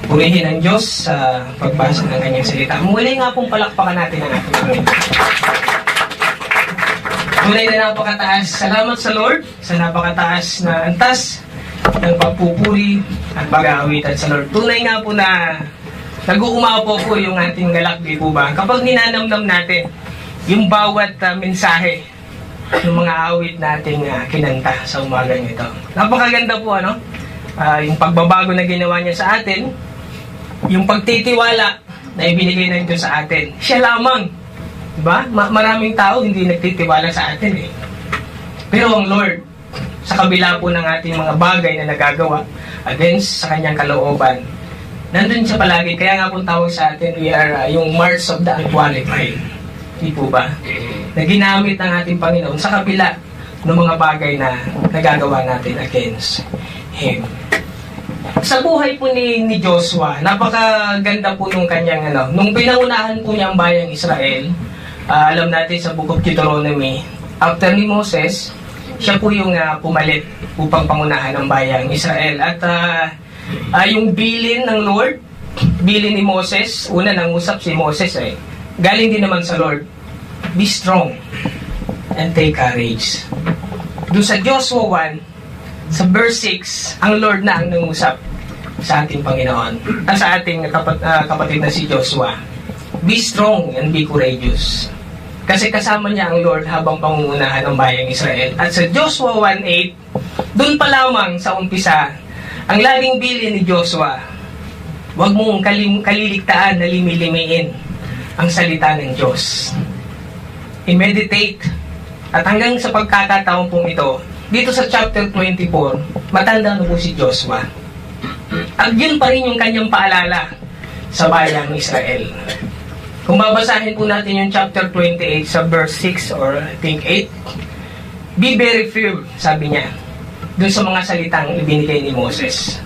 Purihin ang Diyos sa pagbasa ng kanyang salita. Muli nga pong palakpakan natin ang ating Panginoon. Tunay na napakataas. Salamat sa Lord sa napakataas na antas ng pagpupuri at pag-aawitan sa Lord. Tunay nga po na nag-uumapo po yung ating galak, di po ba? Kapag ninanamnam natin yung bawat mensahe ng mga awit nating kinanta sa umagang ito. Napakaganda po, ano? Yung pagbabago na ginawa niya sa atin, yung pagtitiwala na ibinigay na ito sa atin. Siya lamang. Diba? Maraming tao hindi nagtitiwala sa atin eh. Pero ang Lord, sa kabila po ng ating mga bagay na nagagawa against sa kanyang kalooban, nandun siya palagi. Kaya nga po tawag sa atin, we are yung marks of the unqualified. Di po ba? Na ginamit ng ating Panginoon sa kabila ng mga bagay na nagagawa natin against Him. Sa buhay po ni Joshua, napakaganda po nung kanyang nung pinangunahan po niya ang bayang Israel. Alam natin sa Book of Deuteronomy, after ni Moses, siya po yung pumalit upang pangunahan ang bayang Israel. At yung bilin ng Lord, bilin ni Moses, una nangusap si Moses galing din naman sa Lord, be strong and take courage. Doon sa Joshua 1, sa verse 6, ang Lord na ang nangusap sa ating Panginoon, sa ating kapatid na si Joshua. Be strong and be courageous. Kasi kasama niya ang Lord habang pangungunahan ng bayang Israel. At sa Joshua 1:8, doon pa lamang sa umpisa, ang laging bilin ni Joshua, huwag mong kaliligtaan na limilimin ang salita ng Diyos. I-meditate. At hanggang sa pagkakataon pong ito, dito sa chapter 24, matanda na po si Joshua. At yun pa rin yung kanyang paalala sa bayang Israel. Kung babasahin po natin yung chapter 28 sa verse 6 or I think 8, be very firm, sabi niya, dun sa mga salitang ibinigay ni Moses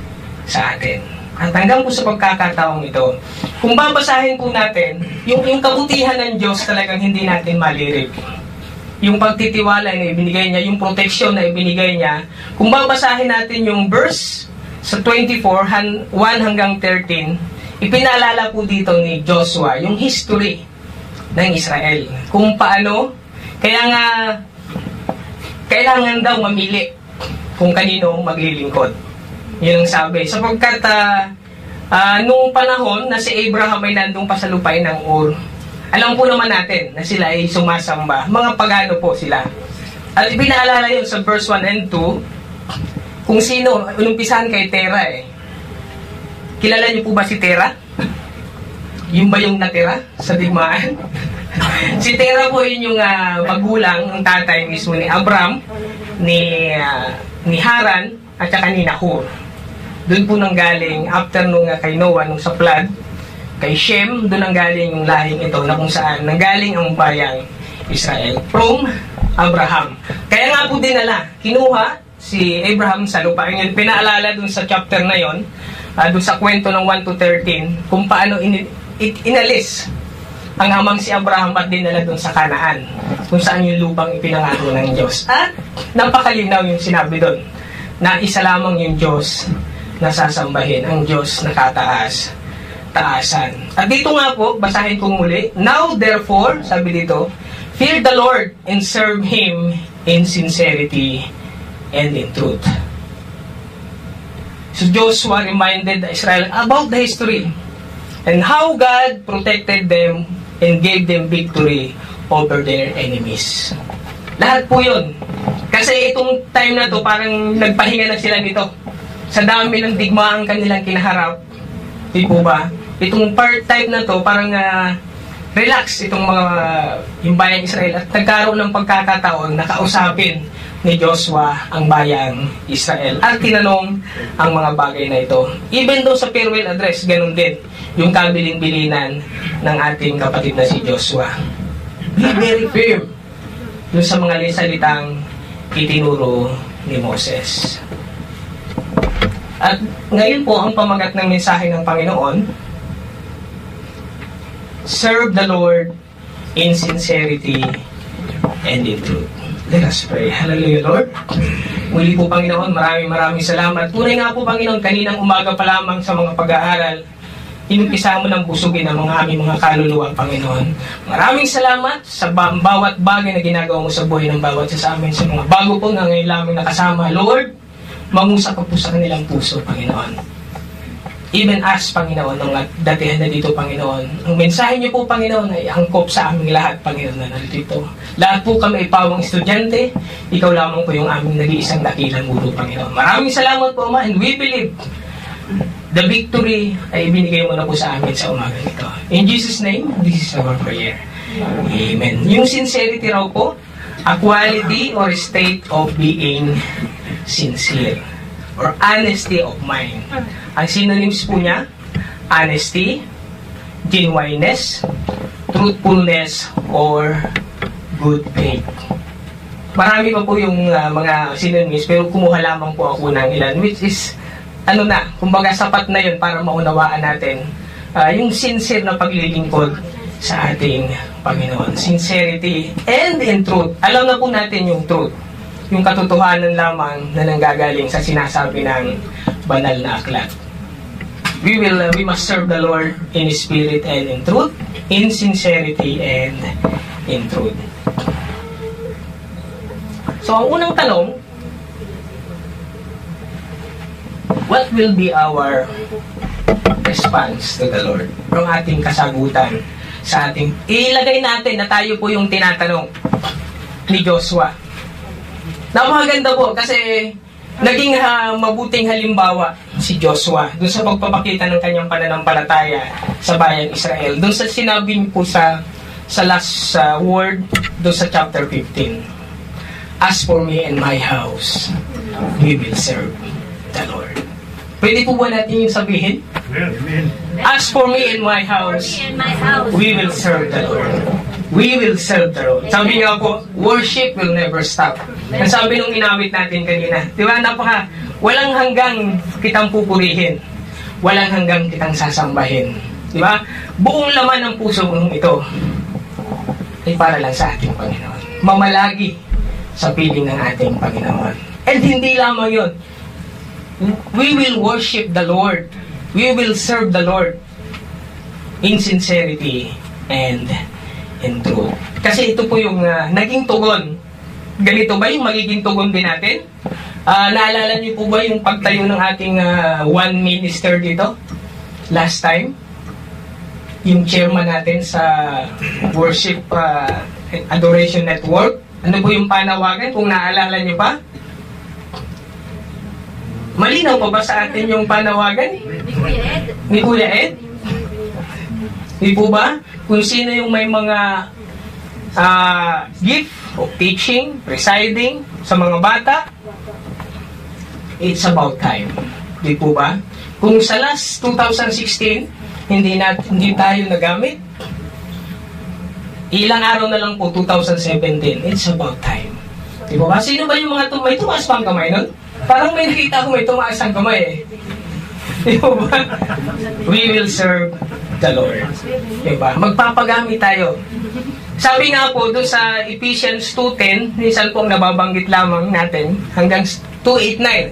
sa atin. At hanggang po sa pagkakataong ito, kung babasahin po natin, yung kabutihan ng Diyos talagang hindi natin malirip. Yung pagtitiwala na ibinigay niya, yung protection na ibinigay niya, kung babasahin natin yung verse sa 24, 1 hanggang 13, ipinaalala po dito ni Joshua yung history ng Israel. Kung paano, kaya nga, kailangan daw mamili kung kanino maglilingkod. Yun ang sabi. Sapagkat nung panahon na si Abraham ay nandung pa sa lupain ng Ur, alam po naman natin na sila ay sumasamba. Mga pagano po sila. At ipinaalala yun sa verse 1 and 2, kung sino, inumpisahan kay Tera Kilala niyo po ba si Tera? Yung ba yung natira sa digmaan? Si Tera po yun yung magulang, ang tatay mismo ni Abram, ni Haran, at saka ni Nahor. Doon po nanggaling, after nung kay Noah, nung sa flood, kay Shem, doon nanggaling yung lahing ito na kung saan nanggaling ang bayang Israel from Abraham. Kaya nga po dinala, kinuha si Abraham sa lupa. Yung pinaalala doon sa chapter na yon, doon sa kwento ng 1 to 13, kung paano inalis ang amang si Abraham at dinala doon sa Kanaan, kung saan yung lupang ipinangako ng Diyos. At napakalinaw yung sinabi doon, na isa lamang yung Diyos na sasambahin, ang Diyos na taasan. At dito nga po, basahin ko muli, now therefore, sabi dito, fear the Lord and serve Him in sincerity and in truth. So Joshua reminded Israel about the history and how God protected them and gave them victory over their enemies. Lahat po yun. Kasi itong time na to, parang nagpahinga na sila nito. Sa dami ng digmaang kanilang kinaharap. Di po ba? Itong part-time na to, parang relax itong yung bayang Israel. At nagkaroon ng pagkakataon na kausapin ni Joshua ang bayang Israel. At tinanong ang mga bagay na ito. Even though sa farewell address, ganun din yung kabilin-bilinan ng ating kapatid na si Joshua. Be very firm doon sa mga salitang itinuro ni Moses. At ngayon po, ang pamagat ng mensahe ng Panginoon, serve the Lord in sincerity and in truth. Let us pray. Hallelujah, Lord. Muli po, Panginoon, maraming salamat. Tunay nga po, Panginoon, kaninang umaga pa lamang sa mga pag-aaral, inumpisa mo ng busugin ang mga aming mga kaluluwa, Panginoon. Maraming salamat sa bawat bagay na ginagawa mo sa buhay ng bawat isa sa amin, sa mga bago po na ngayon lamang nakasama. Lord, mangusap ka po sa kanilang puso, Panginoon. Even us, Panginoon, ang datihan na dito, Panginoon. Ang mensahe niyo po, Panginoon, ay angkop sa aming lahat, Panginoon, na nandito. Lahat po kami ay pawang estudyante. Ikaw lamang po yung aming nag-iisang dakilang guro, Panginoon. Maraming salamat po, Ama, and we believe the victory ay binigay mo na po sa amin sa umaga nito. In Jesus' name, this is our prayer. Amen. Yung sincerity raw po, a quality or state of being sincere or honesty of mind. Ang synonyms po niya, honesty, genuineness, truthfulness, or good faith. Marami pa po yung mga synonyms, pero kumuha lamang po ako ng ilan, which is kumbaga sapat na yun para maunawaan natin yung sincere na paglilingkod sa ating Panginoon. Sincerity and in truth. Alam na po natin yung truth. Yung katotohanan lamang na nanggagaling sa sinasabi ng banal na aklat. We must serve the Lord in spirit and in truth, in sincerity and in truth. So, ang unang tanong, what will be our response to the Lord? Ang ating kasagutan sa ating... Ilagay natin na tayo po yung tinatanong ni Joshua. Napakaganda po kasi naging mabuting halimbawa si Joshua doon sa pagpapakita ng kanyang pananampalataya sa bayang Israel. Doon sa sinabi niyo po sa last word, doon sa chapter 15. As for me and my house, we will serve the Lord. Pwede po ba natin yung sabihin? Amen. As for me and my house, we will serve the Lord. We will serve the Lord. Sabi nga po, worship will never stop. Ang sabi nung inawit natin kanina, di ba, walang hanggang kitang pupurihin. Walang hanggang kitang sasambahin. Di ba? Buong laman ng puso mong ito ay para lang sa ating Panginoon. Mamalagi sa piling ng ating Panginoon. And hindi lamang yun. We will worship the Lord. We will serve the Lord in sincerity and in truth. Kasi ito po yung naging tugon. Ganito ba yung magiging tugon din natin? Naalala niyo po ba yung pagtayo ng ating one minister dito? Last time? Yung chairman natin sa Worship Adoration Network. Ano po yung panawagan? Kung naalala niyo pa? Malinaw pa ba sa atin yung panawagan? Ni Kuya Ed? Di po ba? Kung sino yung may mga gift of teaching, presiding sa mga bata, it's about time. Di po ba? Kung sa last 2016, hindi tayo nagamit, ilang araw na lang po 2017, it's about time. Di po ba? Sino ba yung mga may tumaas pang kamay nun? Parang may nakita ko may tumaas ang kamay eh. Di po ba? We will serve the Lord. Di ba? Magpapagamit tayo. Sabi nga po doon sa Ephesians 2:10, minsan pong nababanggit lamang natin hanggang 2:8-9.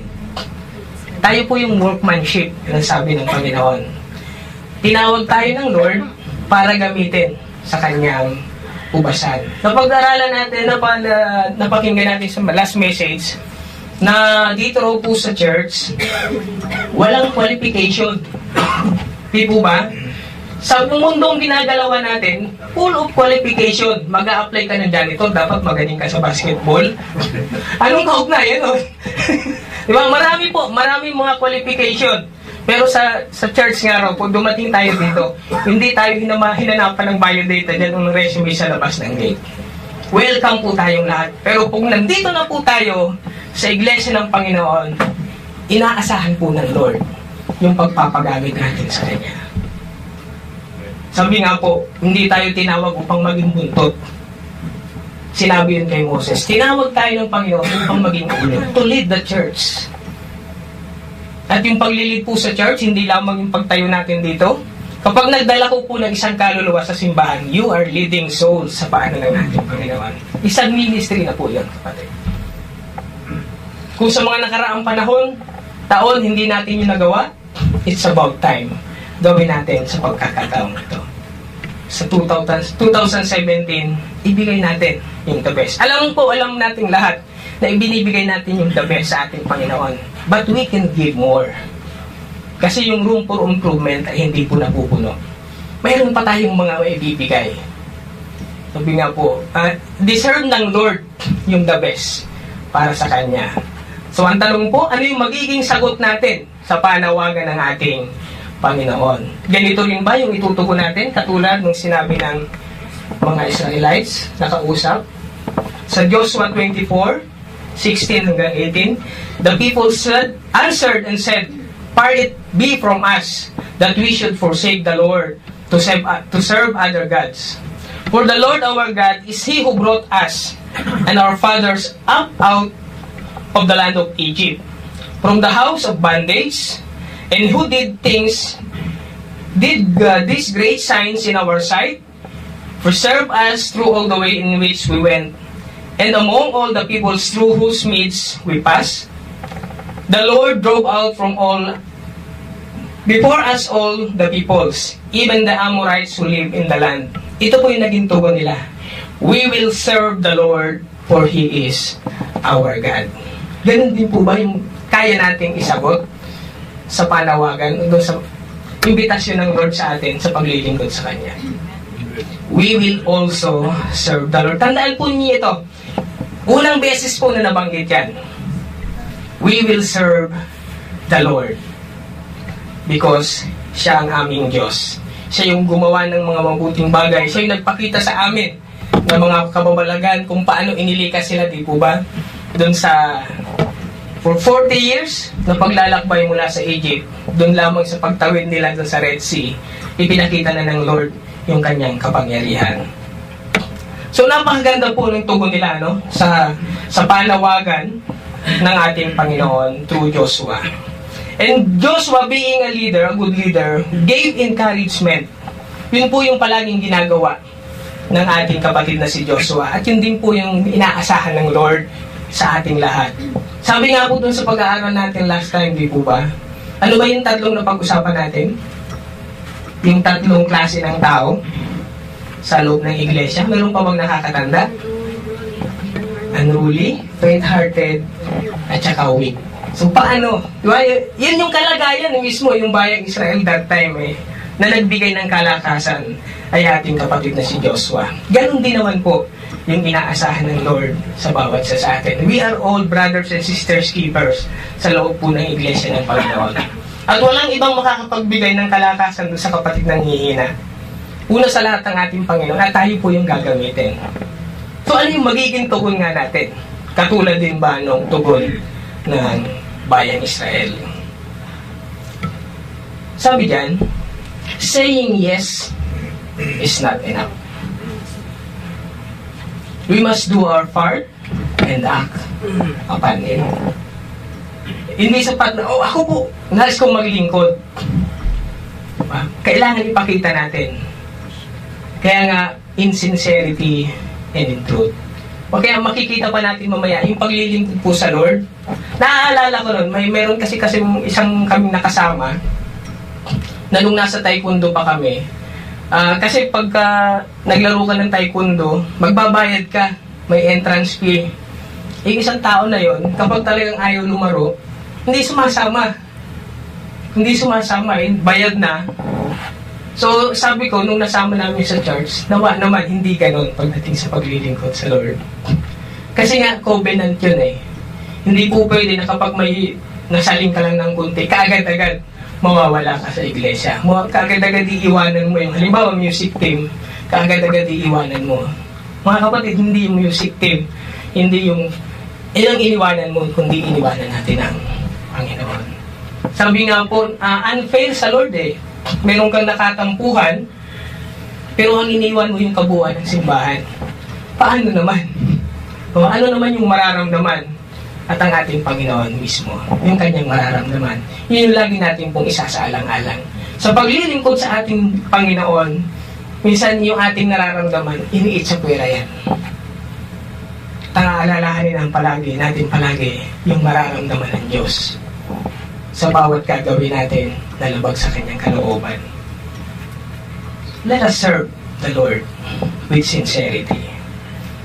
Tayo po yung workmanship, yung sabi ng Panginoon. Tinawag tayo ng Lord para gamitin sa kanyang ubasan. Napag-aralan natin, napakinggan natin sa last message, na dito raw po sa church, walang qualification. Di po ba? Sa mundong ginagalawan natin, full of qualification. Mag-a-apply ka ng janitor, dapat magaling ka sa basketball. Anong kaugnayan nun? Di ba? Maraming mga qualification. Pero sa church nga raw, pag dumating tayo dito, hindi tayo hinanapan ng biodata dyan ng resume sa labas ng gate. Welcome po tayong lahat. Pero kung nandito na po tayo sa iglesia ng Panginoon, inaasahan po ng Lord yung pagpapagamit natin sa Kanya. Sabi nga po, hindi tayo tinawag upang maging buntot. Sinabi yun kay Moses, tinawag tayo ng Panginoon upang maging ulo, to lead the church. At yung paglilid po sa church, hindi lamang yung pagtayo natin dito. Kapag nagdala ko po ng isang kaluluwa sa simbahan, you are leading souls sa paano ng ating Panginoon. Isang ministry na po yun, kapatid. Kung sa mga nakaraang taon, hindi natin yung nagawa, it's about time. Gawin natin sa pagkakataong ito. Sa 2017, ibigay natin yung the best. Alam natin lahat na ibinibigay natin yung the best sa ating Panginoon. But we can give more. Kasi yung room for improvement ay hindi po napupuno. Mayroon pa tayong mga maibibigay. Sabi nga po, deserve ng Lord yung the best para sa Kanya. So ang tanong po, ano yung magiging sagot natin sa panawagan ng ating Panginoon? Ganito rin ba yung itutugon natin katulad ng sinabi ng mga Israelites na kausap? Sa Joshua 24:16 hanggang 18, the people answered and said, "Far it be from us that we should forsake the Lord to serve other gods. For the Lord our God is He who brought us and our fathers up out of the land of Egypt, from the house of bondage, and who did these great signs in our sight, preserve us through all the way in which we went, and among all the peoples through whose midst we passed. The Lord drove out from before us all the peoples, even the Amorites who live in the land." Ito po yung naging tugon nila. We will serve the Lord, for He is our God. Ganun din po ba yung kaya nating isagot sa panawagan o sa imbitasyon ng Lord sa atin sa paglilingkod sa Kanya? We will also serve the Lord. Tandaan po niyo ito. Unang beses po na nabanggit yan. We will serve the Lord. Because siya ang aming Diyos. Siya yung gumawa ng mga mabuting bagay. Siya yung nagpakita sa amin ng mga kababalagan kung paano inilikas sila, di po ba? Doon for 40 years na paglalakbay mula sa Egypt, doon lamang sa pagtawid nila doon sa Red Sea, ipinakita na ng Lord yung kanyang kapangyarihan. So napakaganda po ng tugon nila sa panawagan ng ating Panginoon through Joshua. And Joshua, being a leader, a good leader, gave encouragement. Yun po yung palaging ginagawa ng ating kapatid na si Joshua. At yun din po yung inaasahan ng Lord sa ating lahat. Sabi nga po dun sa pag-aaral natin last time, di po ba? Ano ba yung tatlong napag-usapan natin? Yung tatlong klase ng tao sa loob ng iglesia. Meron pa bang nakakatanda? Unruly, faint-hearted, at saka weak. So paano? Diba? Yan yung kalagayan mismo, yung bayang Israel that time na nagbigay ng kalakasan ay ating kapatid na si Joshua. Ganon din naman po yung inaasahan ng Lord sa bawat isa sa atin. We are all brothers and sisters keepers sa loob po ng iglesia ng Panginoon. At walang ibang makakapagbigay ng kalakasan doon sa kapatid ng hihina. Una sa lahat ng ating Panginoon at tayo po yung gagamitin. So ano yung magiging tugon nga natin? Katulad din ba nung tugon ng bayang Israel? Sabi diyan, saying yes is not enough. We must do our part and act upon it. Hindi sapat na, ako po, nais kong maglingkod. Kailangan ipakita natin. Kaya nga, in sincerity and in truth. Kaya makikita pa natin mamaya yung paglilingkod po sa Lord. Naaalala ko nun, meron kasi isang kaming nakasama na nung nasa taekwondo pa kami. Kasi pagka naglaro ka ng taekwondo, magbabayad ka, may entrance fee. Yung isang tao na yon, kapag talagang ayaw lumaro, hindi sumasama. Hindi sumasama, bayad na. So sabi ko, nung nasama namin sa church, nawa naman hindi ganun pagdating sa paglilingkod sa Lord. Kasi nga, covenant yun Hindi po pwede na kapag may nasaling ka lang ng kunti, kaagad-agad mawawala ka sa iglesia. Kaagad-agad iiwanan mo yung, halimbawa, music team, kaagad-agad iiwanan mo. Mga kapatid, hindi yung music team, hindi yung ilang iniwanan mo, kundi iniwanan natin ang Panginoon. Sabi nga po, unfair sa Lord Meron kang nakatampuhan, pero ang iniwan mo yung kabuuan ng simbahan. Paano naman? Ano naman yung mararamdaman at ang ating Panginoon mismo, yung kanyang mararamdaman. Yun yung lagi natin pong isasaalang-alang. Sa paglilingkod sa ating Panginoon, minsan yung ating nararamdaman, iniit sa puwera yan. alalahanin natin palagi yung mararamdaman ng Diyos sa bawat gagawin natin na labag sa Kanyang kalooban. Let us serve the Lord with sincerity.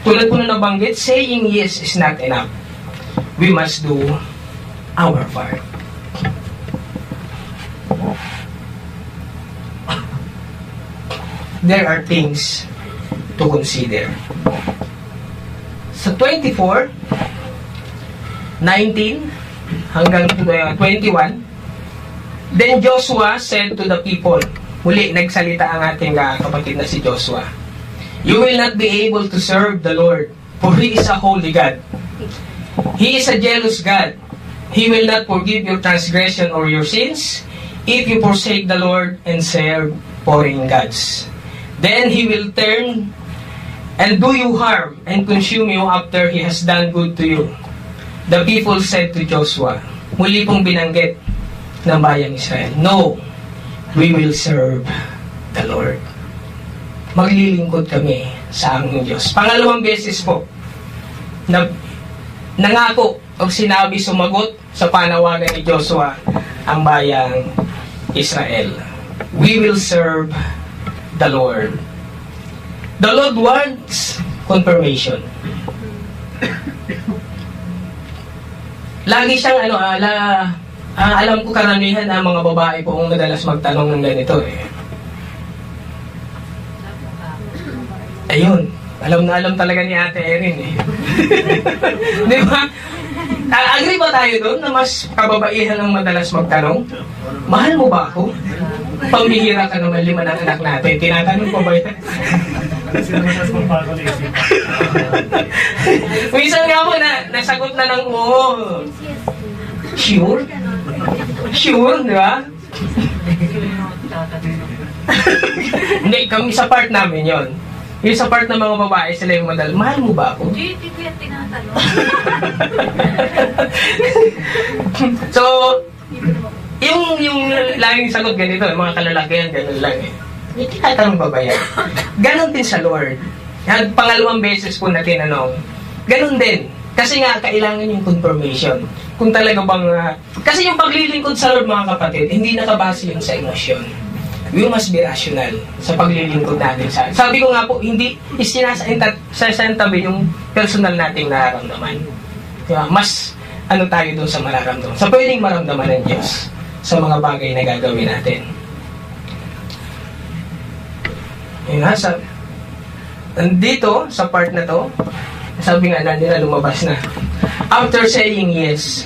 Tulad po na nabanggit, saying yes is not enough. We must do our part. There are things to consider. Sa 24, 19, hanggang 21, then Joshua said to the people, muli nagsalita ang ating kapatid na si Joshua, you will not be able to serve the Lord, for He is a holy God. He is a jealous God. He will not forgive your transgression or your sins if you forsake the Lord and serve foreign gods. Then He will turn and do you harm and consume you after He has done good to you. The people said to Joshua, muli pong binanggit ng bayang Israel, no, we will serve the Lord. Maglilingkod kami sa aming Diyos. Pangalawang beses po, nangako o sinabi, sumagot sa panawagan ni Joshua ang bayang Israel. We will serve the Lord. The Lord wants confirmation. Lagi siyang alam ko karamihan ang mga babae po ang madalas magtanong ng ganito Ayun, alam na alam talaga ni Ate Erin Di ba? Agree ba tayo doon na mas kababaihan ang madalas magtanong? Mahal mo ba ako? Pambihira ka naman, 5 ng anak natin. Tinatanong ko ba yan? Minsan nga po nasagot na ng oo. Sure? Sure, di ba? Hindi, kami sa part namin yon. Yung sa part ng mga babae, sila yung madal, mahal mo ba ako? Hindi ko yan tinatanong. So, yung laging sagot ganito, yung mga kalalakihan, ganun lang May tinatanong ba ba yan? Ganon din sa Lord. At pangalawang beses po na tinanong, ganon din. Kasi nga, kailangan yung confirmation. Kung talaga bang... kasi yung paglilingkod sa Lord, mga kapatid, hindi nakabase yun sa emosyon. We must be rational sa paglilingkod natin sa... Sabi ko nga po, hindi isinasantabi yung personal nating nararamdaman. Diba? Mas tayo doon sa mararamdaman. Sa pwedeng maramdaman ng Diyos sa mga bagay na gagawin natin. Yun nga, dito, sa part na to, sabi nga nila lumabas na. After saying yes,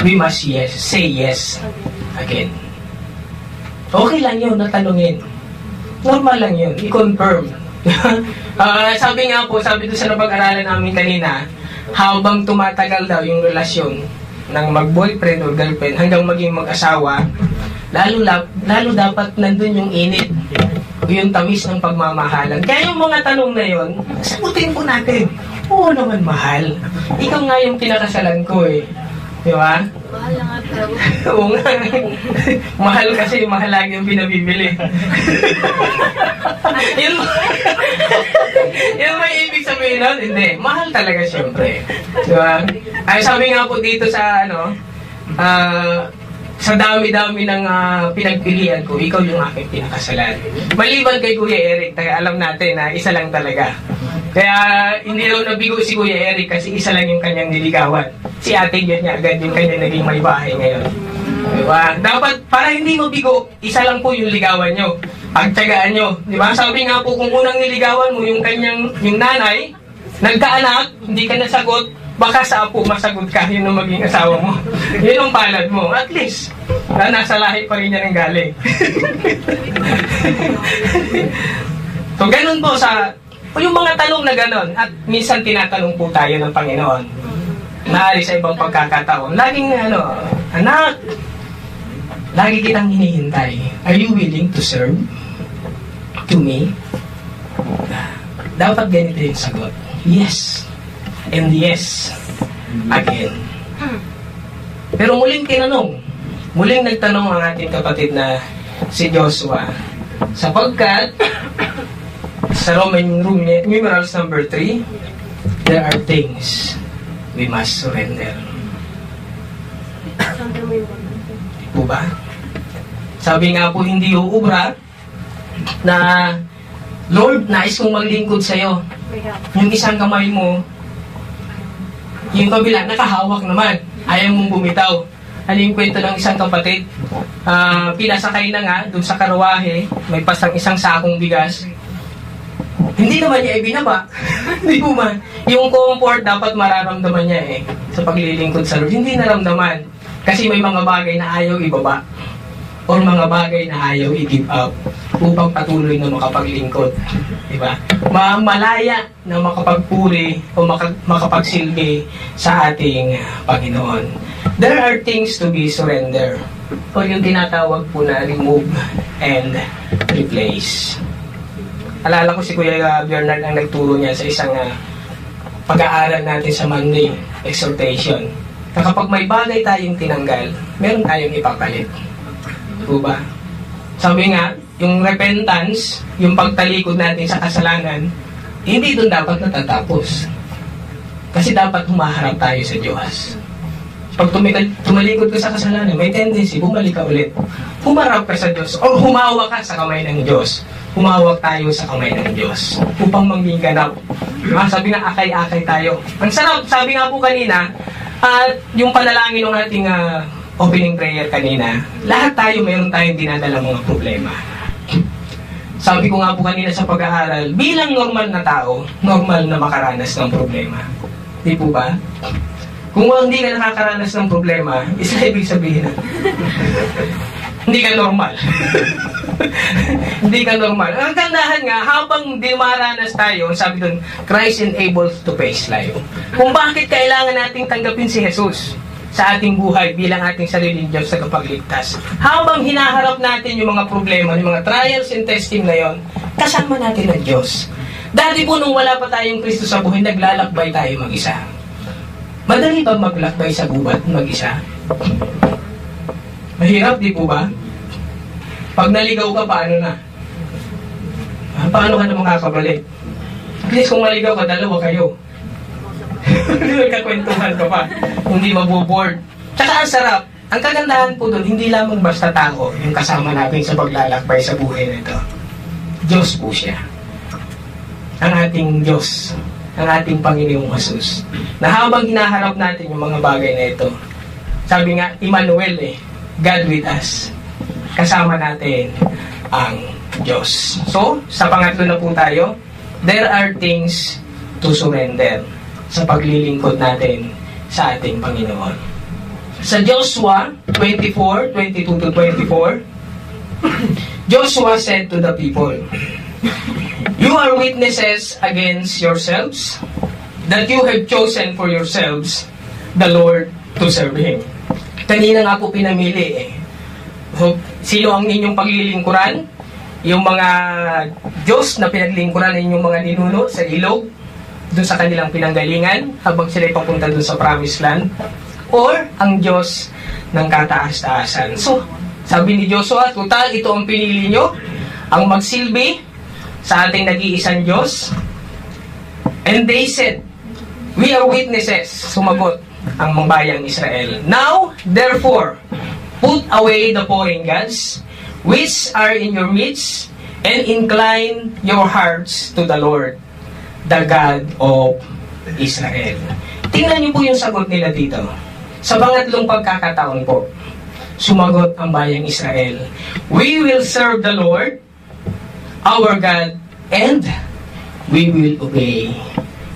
we must say yes again. Okay lang yun, natanungin. Normal lang yun, i-confirm. Sabi nga po, sabi doon sa napag-aralan namin kanina, habang tumatagal daw yung relasyon ng mag-boyfriend o girlfriend hanggang maging mag-asawa, lalo dapat nandun yung init o yung tamis ng pagmamahalan. Kaya yung mga tanong na yun, sagutin po natin. Oo naman, mahal. Ikaw nga yung pinakasalan ko Di ba? Mahal lang at tawag. Oo nga. Mahal kasi, mahal lagi yung pinabibili. Yun may ibig sabihin nun? Hindi. Mahal talaga siyempre. Di ba? Ay, sabi nga po dito sa sa dami-dami ng pinagpilian ko, ikaw yung aking pinakasalan. Maliban kay Kuya Eric, alam natin na isa lang talaga. Kaya hindi raw nabigo si Kuya Eric kasi isa lang yung kanyang niligawan. Si ate yun niya agad yung kanyang naging may bahay ngayon. Diba? Dapat, para hindi mabigo, isa lang po yung ligawan nyo. Pagtsagaan nyo. Diba? Sabi nga po, kung unang niligawan mo yung nanay, nagkaanak, hindi ka nasagot, baka sa apo masagot ka, yun ang maging asawa mo. Yun ang palad mo. At least, nasa lahi pa rin niya ng galing. So, ganun po yung mga tanong na ganon, at minsan tinatanong po tayo ng Panginoon, maaari sa ibang pagkakataon, laging anak, lagi kitang hinihintay. Are you willing to serve to me? Dapat ganito yung sagot. Yes. And yes. Again. Pero muling nagtanong ang ating kapatid na si Joshua, sapagkat sa Roman numerals number 3, there are things we must surrender. Po ba? Sabi nga po, hindi uubra na, Lord, nais kong maglingkod sa'yo. Yung isang kamay mo, yung kabila, nakahawak naman. Ayaw mong bumitaw. Ano yung kwento ng isang kapatid? Pinasakay na nga, dun sa karawahe, may pasang isang sakong bigas. Hindi naman niya ibinaba. Hindi po man. Yung comfort dapat mararamdaman niya sa paglilingkod sa Lord. Hindi naramdaman. Kasi may mga bagay na ayaw ibaba. O mga bagay na ayaw i-give up upang patuloy na makapaglingkod. Diba? Malaya na makapagpuri o makapagsilbi sa ating Panginoon. There are things to be surrendered. O yung tinatawag po na remove and replace. Alala ko si Kuya Bernard ang nagturo niya sa isang pag-aaral natin sa Monday exhortation. Na kapag may bagay tayong tinanggal, meron tayong ipapalit. Diba? Sabi nga, yung repentance, yung pagtalikod natin sa kasalanan, hindi doon dapat natatapos. Kasi dapat humaharap tayo sa Diyos. Pag tumalikod ka sa kasalanan, may tendency, bumalik ka ulit. Humarap ka sa Diyos, o humawak ka sa kamay ng Diyos. Humawak tayo sa kamay ng Diyos upang maging ganap. Sabi nga, akay-akay tayo. Ang sarap, sabi nga po kanina, yung panalangin ng ating opening prayer kanina, lahat tayo mayroon tayong dinadala mga problema. Sabi ko nga po kanina sa pag-aaral, bilang normal na tao, normal na makaranas ng problema. Di po ba? Kung hindi ka nakakaranas ng problema, isa ibig sabihin na hindi ka normal. Hindi ka normal. Ang gandahan nga, habang di maranas tayo, sabi doon, Christ enables to face life. Kung bakit kailangan nating tanggapin si Jesus sa ating buhay bilang ating sariling Diyos sa kapagligtas. Habang hinaharap natin yung mga problema, yung mga trials and testing na yon, kasama natin ang Diyos. Dati po nung wala pa tayong Kristo sa buhay, naglalakbay tayo mag-isa. Madali ba maglakbay sa gubat mag-isa? Mahirap, di po ba? Pag naligaw ka, paano na? Paano ka na makakabalik? At least kung maligaw ka, dalawa kayo. Nagkakwentuhan ka pa. Hindi maboboard. Tsaka ang sarap. Ang kagandahan po doon, hindi lamang basta tao yung kasama natin sa paglalakbay sa buhay nito. Diyos po siya. Ang ating Diyos. Ang ating Panginoong Jesus. Na habang hinaharap natin yung mga bagay na ito, sabi nga, Emmanuel God with us. Kasama natin ang Diyos. So, sa pangatlo na po tayo, there are things to surrender sa paglilingkod natin sa ating Panginoon. Sa Joshua 24:22-24, Joshua said to the people, "You are witnesses against yourselves that you have chosen for yourselves the Lord to serve Him." Kanina nga po pinamili sino ang inyong paglilingkuran? Yung mga Diyos na pinaglingkuran ng inyong mga ninuno sa ilog, doon sa kanilang pinanggalingan, habang sila'y papunta doon sa Promised Land, or ang Diyos ng kataas-taasan. So, sabi ni Joshua, total, ito ang pinili nyo, ang magsilbi sa ating nag-iisang Diyos. And they said, "We are witnesses." Sumagot ang mga bayang Israel. "Now, therefore, put away the foreign gods, which are in your midst, and incline your hearts to the Lord, the God of Israel." Tingnan niyo po yung sagot nila dito. Sa pangatlong pagkakataon po, sumagot ang bayang Israel, "We will serve the Lord, our God, and we will obey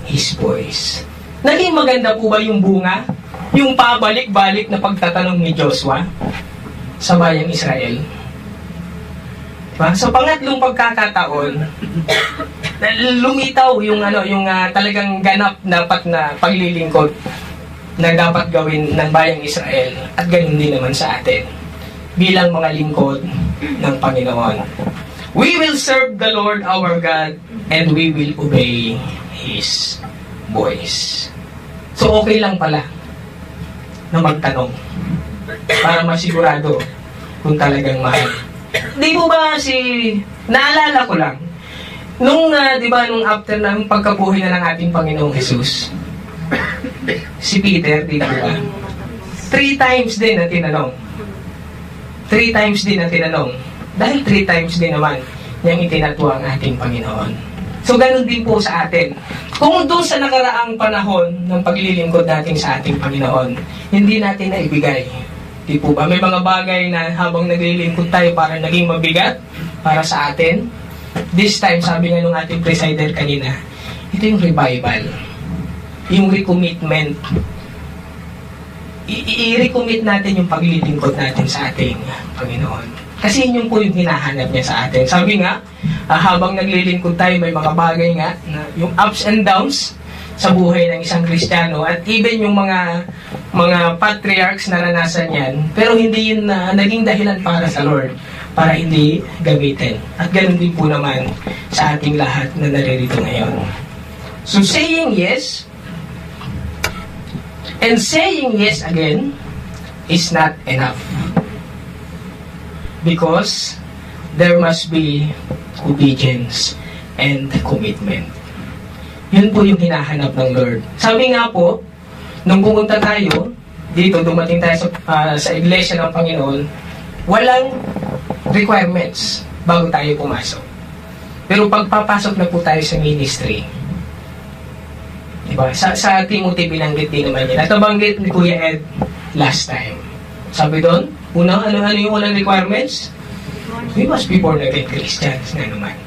His voice." Naging maganda po ba yung bunga? Yung pabalik-balik na pagtatanong ni Joshua sa bayang Israel? Sa pangatlong pagkakataon, lumitaw yung talagang ganap dapat na paglilingkod na dapat gawin ng bayang Israel, at ganun din naman sa atin bilang mga lingkod ng Panginoon. We will serve the Lord our God and we will obey His voice. So okay lang pala na magtanong para masigurado kung talagang mahal. Di po ba naalala ko lang, Di ba, nung after ng pagkabuhay na ng ating Panginoong Jesus, si Peter, di ba? 3 times din na tinanong. 3 times din na tinanong. Dahil 3 times din naman niyang itinatwa ang ating Panginoon. So, ganun din po sa atin. Kung doon sa nakaraang panahon ng paglilingkod natin sa ating Panginoon, hindi natin naibigay. Di po ba? May mga bagay na habang naglilingkod tayo para naging mabigat para sa atin. This time, sabi nga nung ating presider kanina, ito yung revival. Yung recommitment. I-recommit natin yung paglilingkod natin sa ating Panginoon. Kasi yun po yung hinahanap niya sa atin. Sabi nga, habang naglilingkod tayo, may mga bagay nga, na yung ups and downs sa buhay ng isang Kristiyano, at even yung mga patriarchs na naranasan yan, pero hindi yun naging dahilan para sa Lord, para hindi gamitin. At ganun din po naman sa ating lahat na naririto ngayon. So saying yes, and saying yes again, is not enough. Because there must be obedience and commitment. Yun po yung hinahanap ng Lord. Sabi nga po, nung pumunta tayo, dito dumating tayo sa iglesia ng Panginoon, walang requirements bago tayo pumasok. Pero pagpapasok na po tayo sa ministry, diba? Sa Timothy binanggit din naman yun. At nabanggit ni Kuya Ed last time. Sabi doon, unang ano yung unang requirements? We must be born again Christians na naman.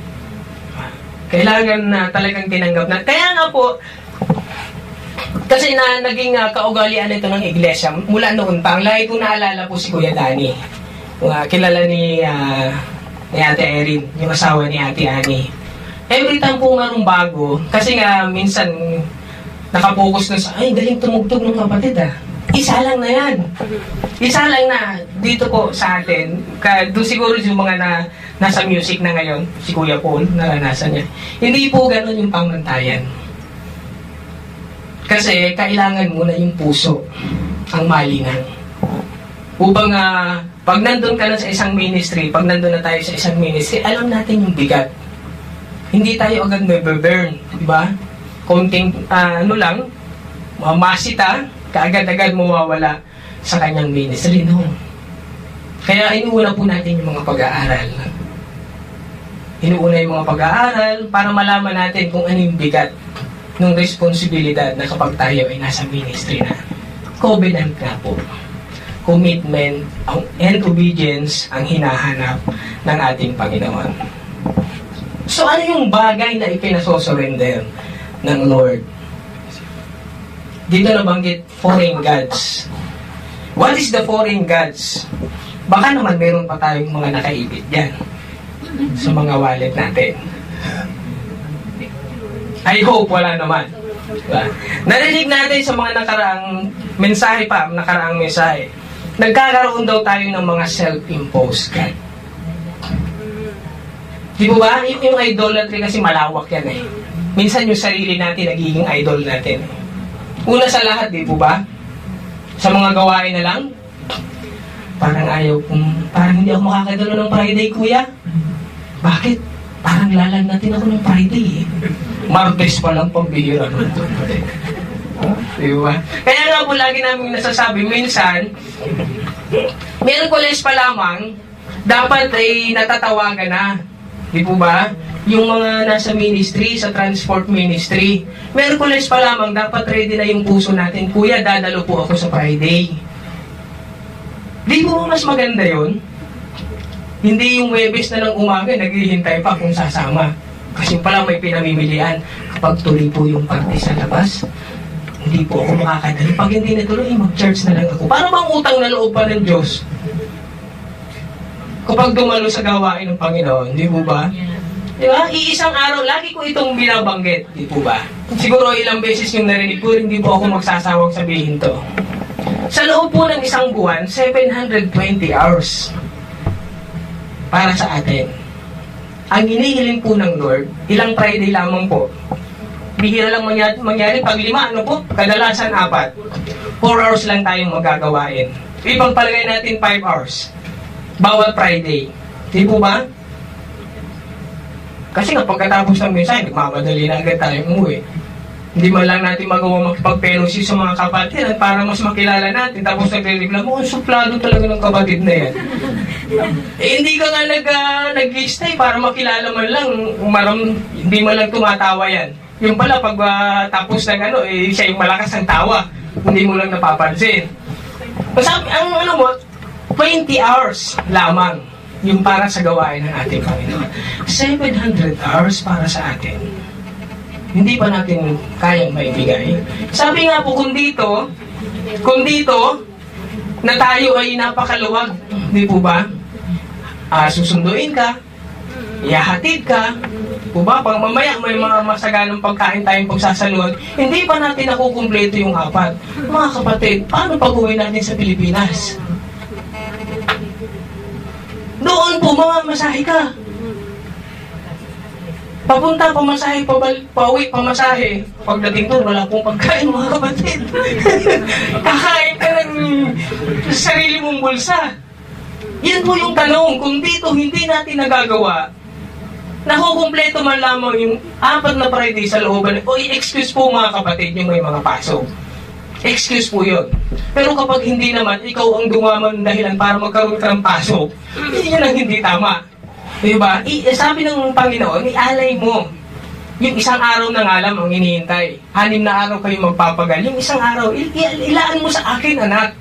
Kailangan na talagang tinanggap na. Kaya nga po, kasi naging kaugalian ito ng iglesia, mula noon pa, ang lagi kong naalala po si Kuya Danny. Kilala ni Ate Erin, yung asawa ni Ate Annie. Every time po marong bago, kasi nga minsan nakapokus na sa, ay, galing tumugtog ng kapatid Isa lang na yan. Isa lang na dito po sa atin. Doon siguro yung mga nasa music na ngayon, si Kuya Paul, naranasan niya. Hindi po ganun yung pamantayan. Kasi kailangan muna yung puso ang malinang. Upang pag nandun ka na sa isang ministry, pag nandun na tayo sa isang ministry, alam natin yung bigat. Hindi tayo agad may burn, di ba? Konting lang, mamasita, kaagad-agad mawawala sa kanyang ministry, no? Kaya inuuna po natin yung mga pag-aaral. Inuuna yung mga pag-aaral para malaman natin kung ano yung bigat ng responsibilidad na kapag tayo ay nasa ministry na. Covenant nga po. Commitment and obedience ang hinahanap ng ating Panginoon. So ano yung bagay na ipinasosurrender ng Lord? Dito nabanggit foreign gods. What is the foreign gods? Baka naman meron pa tayong mga nakaibit dyan sa mga wallet natin. I hope wala naman. Diba? Narinig natin sa mga nakaraang mensahe. Nagkakaroon daw tayo ng mga self-imposed God. Di ba ba? Yung idolatry kasi malawak yan Minsan yung sarili natin nagiging idol natin. Una sa lahat, di po ba? Sa mga gawain na lang, parang parang hindi ako makakadalo ng Friday, kuya. Bakit? Parang lalagnatin ako ng Friday Martes pa lang pambihira. Di ba? Kaya nga po lagi namin nasasabi, minsan, Miyerkules pa lamang, dapat ay natatawagan na. Di po ba? Yung mga nasa ministry, sa transport ministry, Miyerkules pa lamang, dapat ready na yung puso natin. Kuya, dadalo po ako sa Friday. Di po mas maganda yun? Hindi yung Webes na ng umaga, naghihintay pa kung sasama. Kasi pala may pinamimilian. Kapag tuloy po yung party sa labas, hindi po ako makakadalo. Pag hindi natuloy, mag-church na lang ako. Para bang utang na loob pa ng Diyos? Kapag dumalo sa gawain ng Panginoon, di po ba? Diba? Iisang araw, lagi ko itong binabanggit. Di po ba? Siguro ilang beses yung narinig ko, hindi po ako magsasawang sabihin to. Sa loob po ng isang buwan, 720 hours para sa atin. Ang inihiling po ng Lord, ilang Friday lamang po. Bihira lang mangyari pag 5, ano po? Kadalasan 4. 4 hours lang tayong magagawain. Ibang palagay natin 5 hours. Bawat Friday. Di po ba? Kasi nga pagkatapos ng mensahe, nagmamadali na agad tayo umuwi. Hindi man lang natin magawa makipag-fellowship sa mga kapatid para mas makilala natin. Tapos nagre-reklamo, suplado talaga ng kapatid na yan. Hindi ka nga nag-stay para makilala man lang. Hindi man lang tumatawa yan. Yung pala, pag tapos ng siya yung malakas ang tawa. Hindi mo lang napapansin. Masabi, ang 20 hours lamang yung para sa gawain ng ating Panginoon. 700 hours para sa atin. Hindi pa natin kayang maibigay. Sabi nga po, kung dito, na tayo ay napakaluwag, di po ba? Susunduin ka, ihahatid ka, po ba? Pag mamaya may mga masaganang pagkain tayong pagsasaluhan, hindi pa natin nakukumpleto yung 4. Mga kapatid, paano pag-uwi natin sa Pilipinas? Doon po, masahe ka. Papunta, pamasahe, pauwi, pamasahe. Pagdating doon, wala pong pagkain, mga kapatid. Kakain ka ng sarili mong bulsa. Yan po yung tanong. Kung dito hindi natin nagagawa, nakukumpleto man lamang yung 4 na Friday sa looban. O excuse po mga kapatid yung may mga pasok. Excuse po yun. Pero kapag hindi naman, ikaw ang dumaman dahilan para magkaroon ka ng pasok, yun ang hindi tama. Diba? Sabi ng Panginoon, ialay mo. Yung isang araw na nga lang ang hinihintay. 6 na araw kayo magpapagal. Yung isang araw, ilaan mo sa akin, anak.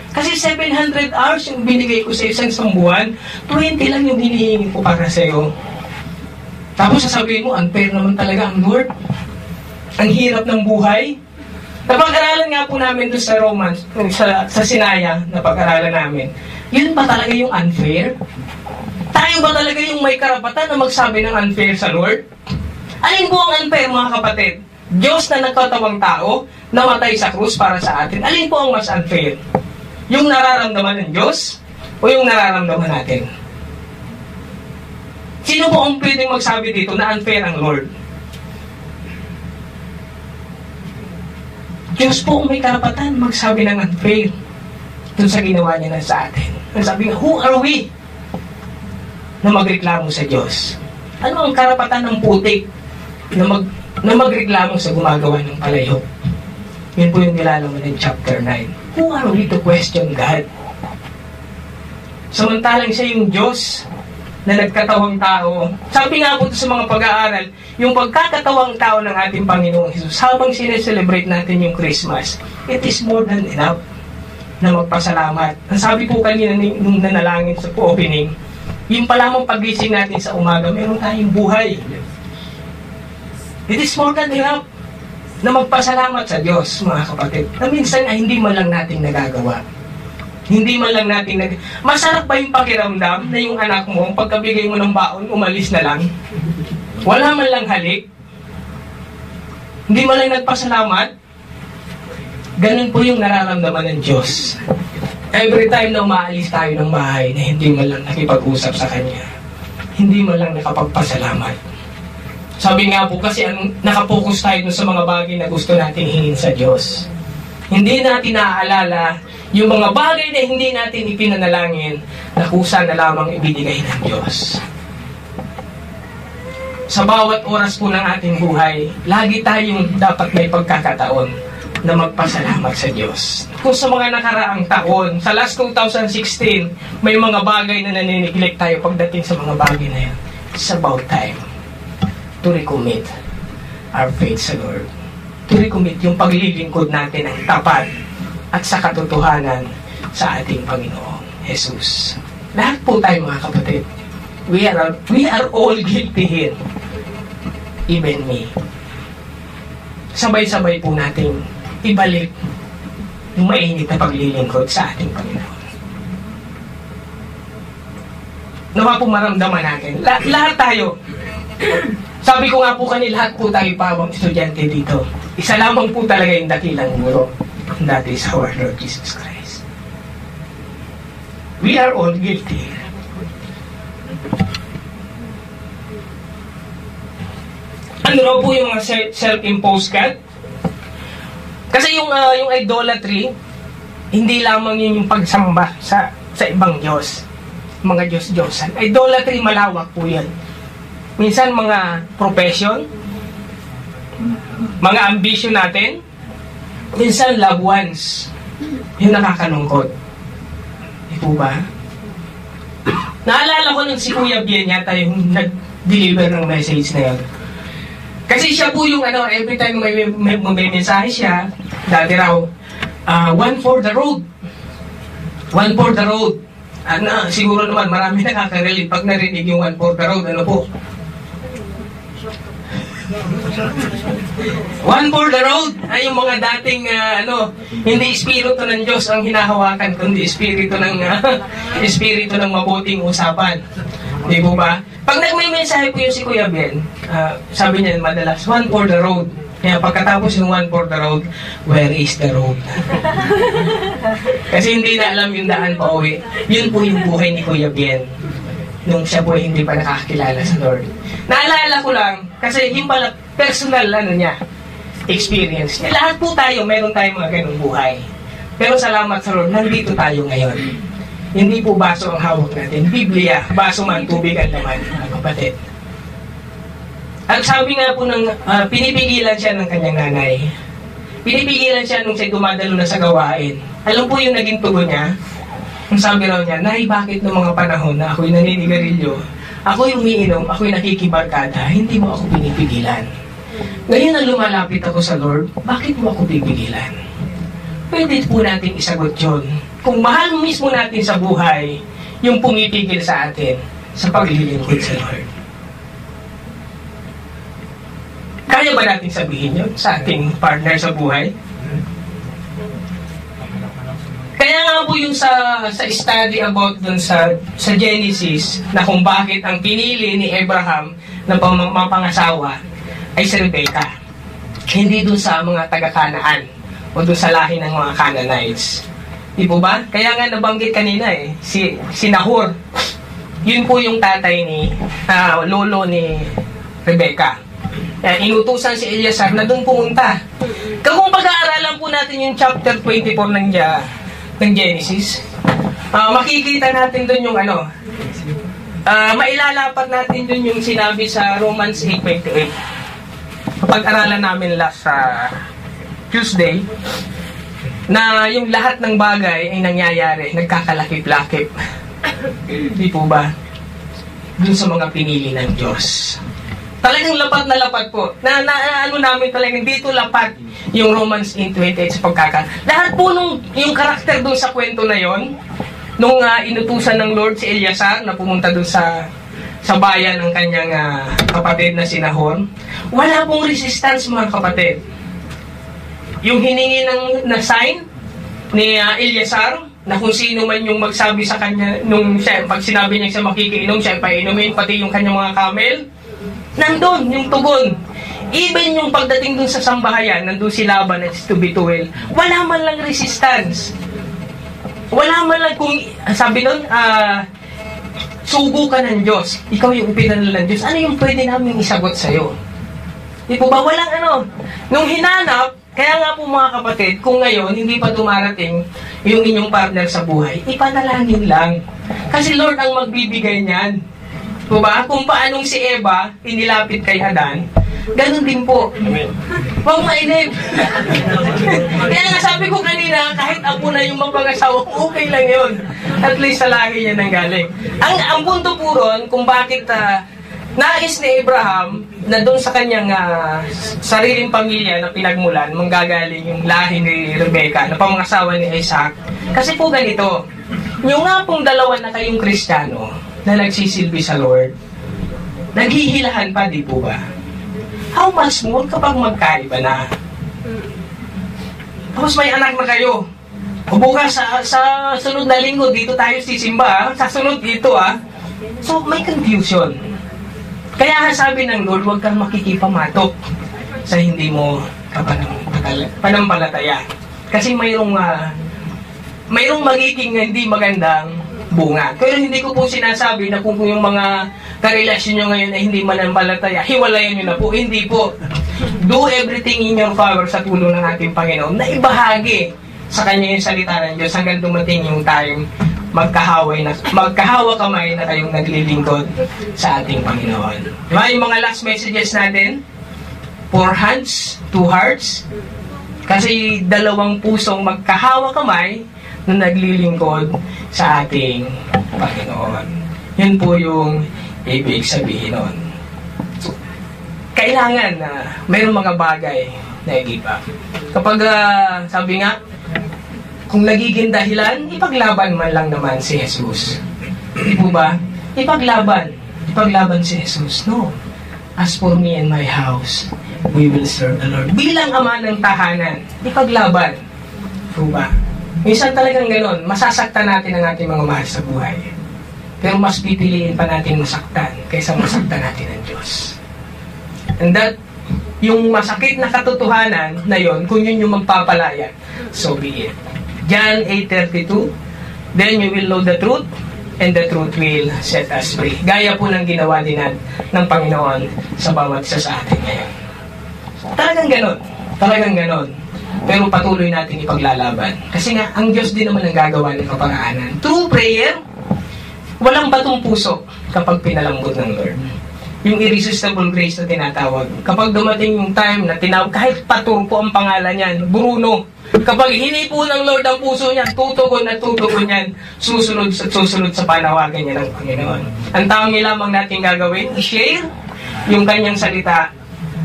Kasi 700 hours yung binigay ko sa isang buwan, 20 lang yung hinihingi ko para sa'yo. Tapos sasabihin mo, unfair naman talaga ang Lord. Ang hirap ng buhay. Napag-aralan nga po namin doon sa Romans, sa Sinaya, napag-aralan namin. Yun ba talaga yung unfair? Tayo ba talaga yung may karapatan na magsabi ng unfair sa Lord? Alin po ang unfair, mga kapatid? Diyos na nagkatawang tao, namatay sa krus para sa atin. Alin po ang mas unfair? Yung nararamdaman ng Diyos o yung nararamdaman natin? Sino po ang pwedeng magsabi dito na unfair ang Lord? Diyos po ang may karapatan magsabi ng unfair dun sa ginawa niya na sa atin. Ang sabi nga, who are we na magreklamo sa Diyos? Ano ang karapatan ng putik na magreklamo sa gumagawa ng palayok? Yun po yung nilalaman ng chapter 9. Who are we to question God? Samantalang siya yung Diyos na nagkatawang tao. Sabi nga po sa mga pag-aaral, yung pagkakatawang tao ng ating Panginoong Hesus, habang sineselebrate natin yung Christmas, it is more than enough na magpasalamat. Ang sabi po kanina nung nanalangin sa opening, yung palamang pagising natin sa umaga, meron tayong buhay. It is more than enough na magpasalamat sa Diyos, mga kapatid. Na minsan ay hindi man lang natin nagagawa. Hindi man lang natin Masarap ba yung pakiramdam na yung anak mo, pagkabigay mo ng baon, umalis na lang? Wala man lang halik? Hindi man lang nagpasalamat? Ganun po yung nararamdaman ng Diyos. Every time na umaalis tayo ng bahay na hindi man lang nakipag-usap sa Kanya, hindi man lang nakapagpasalamat. Sabi nga po kasi nakapokus tayo sa mga bagay na gusto natin hingin sa Diyos. Hindi natin naaalala yung mga bagay na hindi natin ipinanalangin na kusa na lamang ibinigay ng Diyos. Sa bawat oras po ng ating buhay, lagi tayong dapat may pagkakataon na magpasalamat sa Diyos. Kung sa mga nakaraang taon, sa last 2016, may mga bagay na naniniglect tayo pagdating sa mga bagay na yan. It's about time to recommit our faith sa Lord. To recommit yung paglilingkod natin ng tapat at sa katotohanan sa ating Panginoong Jesus. Lahat po tayo, mga kapatid. We are all guilty here. Even me. Sabay-sabay po natin ibalik yung mainit na paglilingkod sa ating Panginoon. Nawa po maramdaman natin. Lahat tayo. Sabi ko nga po kanila, lahat po tayo pawang estudyante dito. Isa lamang po talaga yung dakilang guro. And that is our Lord Jesus Christ. We are all guilty. Ano raw po yung mga self-imposed God? Kasi yung idolatry, hindi lamang yun yung pagsamba sa ibang Diyos. Mga Diyos-Diyosan. Idolatry, malawak po yan. Minsan mga profession, mga ambition natin, minsan loved ones, yung nakakalungkot. Di po ba? Naalala ko nung si Kuya Bien yata yung nag-deliver ng message na yun. Kasi siya po yung every time may mensahe siya, dati raw, one for the road. One for the road. Siguro naman marami nakaka-relate pag narinig yung one for the road. Ano po? One for the road ay yung mga dating hindi espiritu ng Diyos ang hinahawakan, kundi espiritu ng mabuting usapan. Di po ba? Pag nagme-mensahe po yung si Kuya Ben, sabi niya madalas, one for the road. Kaya pagkatapos yung one for the road, where is the road? Kasi hindi na alam yung daan pa uwi. Yun po yung buhay ni Kuya Ben nung siya po hindi pa nakakilala sa Lord. Naalala ko lang, kasi yung pala personal experience niya. Lahat po tayo, meron tayong mga ganung buhay. Pero salamat sa Lord, nandito tayo ngayon. Hindi po baso ang hawak natin. Biblia, baso man, tubig at laman, mga kapatid. At sabi nga po pinipigilan siya ng kanyang nanay. Pinipigilan siya nung siya dumadalo na sa gawain. Alam po yung naging tugon niya? Ang sabi raw niya, Nay, bakit noong mga panahon na ako'y naninigarilyo, ako'y umiinom, ako'y nakikibarkada, hindi mo ako pinipigilan. Ngayon na lumalapit ako sa Lord, bakit mo ako pipigilan? Pwede po natin isagot yun. Kung mahal mismo natin sa buhay, yung pumipigil sa atin sa paglilingkod sa Lord. Kaya ba natin sabihin yun sa ating partner sa buhay? Kaya nga po yung sa study about dun sa Genesis na kung bakit ang pinili ni Abraham na mapangasawa ay si Rebecca. Hindi dun sa mga taga-Kanaan o dun sa lahi ng mga Canaanites. Di po ba? Kaya nga nabanggit kanina si Nahor. Yun po yung tatay lolo ni Rebecca. Inutusan si Eliezer na doon pumunta. Kung pag-aaralan po natin yung chapter 24 ng Genesis, makikita natin doon yung mailalapat natin doon yung sinabi sa Romans 8:28. Pag-aralan namin last Tuesday, na yung lahat ng bagay ay nangyayari, nagkakalakip-lakip. Di po ba? Doon sa mga pinili ng Diyos. Talagang lapat na lapat po. Namin talagang dito lapat yung Romans 8:28 sa pagkaka. Lahat po yung karakter doon sa kwento na yon, nung inutusan ng Lord si Eliezer na pumunta doon sa bayan ng kanyang kapatid na si Nahor, wala pong resistance mga kapatid. Yung hiningi na sign ni Eliezer, na kung sino man yung magsabi sa kanya, pag sinabi niya siya makikiinom, siya painumin, pati yung kanyang mga camel, nandun yung tugon. Even yung pagdating dun sa sambahayan, nandun si Laban at si Bethuel, wala man lang resistance. Wala man lang kung, sabi nun, sugo ka ng Diyos. Ikaw yung ipinanal ng Diyos. Ano yung pwede namin isagot sa'yo? Di po ba? Walang Nung hinanap, kaya nga po mga kapatid, kung ngayon hindi pa dumarating yung inyong partner sa buhay, ipanalangin lang. Kasi Lord ang magbibigay niyan. Diba? Kung paanong si Eva inilapit kay Adan, ganun din po. Huwag mainip. Kaya nga sabi ko kanina, kahit apo na yung mapangasawa, okay lang yun. At least sa lahi niya nang galing. Ang punto po ron, kung bakit nais ni Abraham na doon sa kanyang sariling pamilya na pinagmulan, manggagaling yung lahi ni Rebecca na pamangasawa ni Isaac. Kasi po ganito, yung nga pong dalawa na kayong Kristiyano na nagsisilbi sa Lord, naghihilahan pa, di po ba? How much more kapag magkaiba na? Tapos may anak na kayo. O bukas sa sunod na linggo, dito tayo sisimba, sa sunod dito So may confusion. Kaya sabi ng Lord, huwag kang makikipamatok sa hindi mo panampalataya. Kasi mayroong magiging hindi magandang bunga. Pero hindi ko po sinasabi na kung yung mga karelasyon nyo ngayon ay hindi manampalataya, hiwalayan nyo na po. Hindi po. Do everything in your power sa tulong ng ating Panginoon na ibahagi sa Kanya yung salita ng Diyos hanggang dumating yung time magkahawa kamay na kayong naglilingkod sa ating Panginoon. Diba? Yung mga last messages natin, 4 hands, 2 hearts. Kasi 2 pusong magkahawa kamay na naglilingkod sa ating Panginoon. Yun po yung ibig sabihin nun. Kailangan na mayroong mga bagay na i-give up. Kapag sabi nga, kung nagiging dahilan, ipaglaban man lang naman si Jesus. Di po ba? Ipaglaban si Jesus. No. As for me and my house, we will serve the Lord. Bilang ama ng tahanan, ipaglaban. Po ba? Minsan talagang gano'n, masasaktan natin ang ating mga mahal sa buhay. Pero mas pipiliin pa natin masaktan kaysa masaktan natin ang Diyos. And that, yung masakit na katotohanan na yon, kung yun yung magpapalaya, so be it. John 8:32, then you will know the truth, and the truth will set us free. Gaya po ng ginawa din ng Panginoon sa bawat isa sa atin ngayon. Talagang ganon. Pero patuloy natin ipaglalaban. Kasi nga, ang Diyos din naman ang gagawa ng kaparaanan. Through prayer, walang batong puso kapag pinalambot ng Lord. Yung irresistible grace na tinatawag. Kapag dumating yung time na tinawag, kahit paturpo ang pangalan niyan, Bruno, kapag hinipo ng Lord ang puso niyan, tutugon at tutugon niyan, susunod sa panawagan niya ng Panginoon. Ang tanging lamang natin gagawin, i-share yung kanyang salita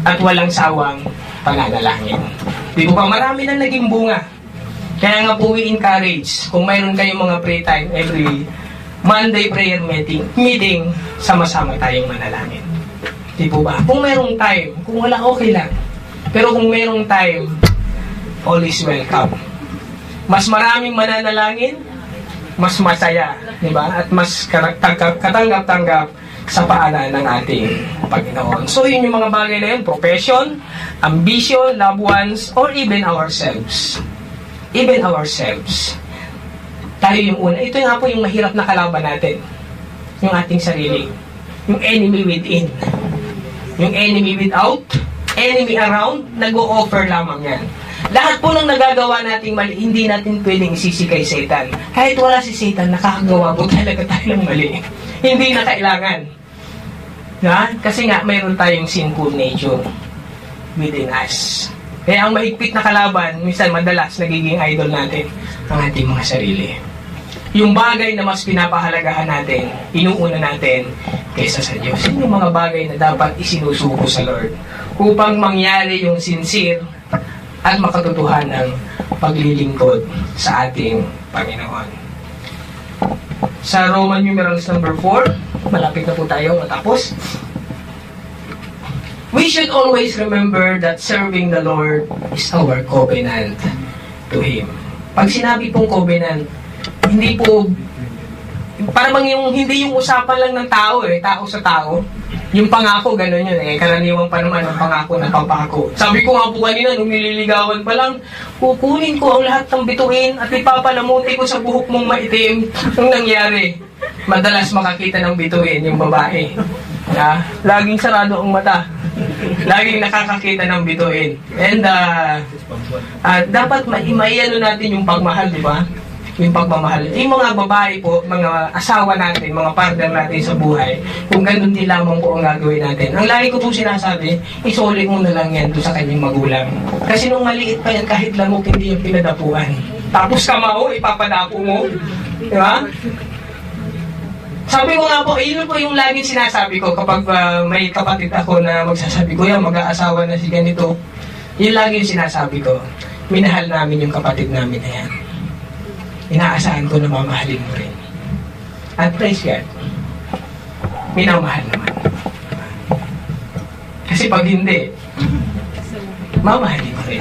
at walang sawang pananalangin. Di ba? Marami na naging bunga. Kaya nga po we encourage, kung mayroon kayong mga pray time every Monday prayer meeting, sama-sama tayong manalangin. Di po ba? Kung mayroong time, kung wala, okay lang. Pero kung mayroong time, all is welcome. Mas maraming mananalangin, mas masaya, di ba? At mas katanggap-tanggap sa paanan ng ating Panginoon. So, yun yung mga bagay na yun, profession, ambition, loved ones, or even ourselves. Even ourselves. Tayo yung una. Ito nga po yung mahirap na kalaban natin. Yung ating sarili. Yung enemy within. Yung enemy without, enemy around, nag-o-offer lamang yan. Lahat po ng nagagawa nating mali, hindi natin pwedeng isisi kay Satan. Kahit wala si Satan, nakakagawa po talaga tayo ng mali. Hindi na kailangan. Kasi nga, mayroon tayong sinful nature within us. Kaya ang mahigpit na kalaban, minsan madalas nagiging idol natin ang ating mga sarili. Yung bagay na mas pinapahalagahan natin, inuuna natin kaysa sa Diyos. Yun yung mga bagay na dapat isinusuko sa Lord upang mangyari yung sincere at makatotohanang paglilingkod sa ating Panginoon. Sa Roman numerals number 4, malapit na po tayo matapos. We should always remember that serving the Lord is our covenant to Him. Pag sinabi pong covenant, hindi po, parang hindi yung usapan lang ng tao tao sa tao. Yung pangako, gano'n yun karaniwang pa naman ang pangako na pampako. Sabi ko nga po kanina, nung nililigawan pa lang, kukunin ko ang lahat ng bituin at ipapalamuti ko sa buhok mong maitim. Ang nangyari, madalas makakita ng bituin yung babae. Laging sarado ang mata. Laging nakakakita ng bituin. And dapat maiano natin yung pagmahal, di ba? Yung pagmamahal. Yung mga babae po, mga asawa natin, mga partner natin sa buhay, kung ganun din lamang po ang gagawin natin. Ang lagi ko po sinasabi, isoli mo na lang yan doon sa kanyang magulang. Kasi nung maliit pa yan, kahit lamok, hindi yung pinadapuan. Tapos kamao, ipapadapo mo. Di ba? Sabi ko nga po, yun po yung laging sinasabi ko kapag may kapatid ako na magsasabi ko, mag-aasawa na si ganito. Yun laging sinasabi ko, minahal namin yung kapatid namin na yan. Inaasahan ko na mamahalin mo rin. At praise God, minamahal naman. Kasi pag hindi, mamahalin mo rin.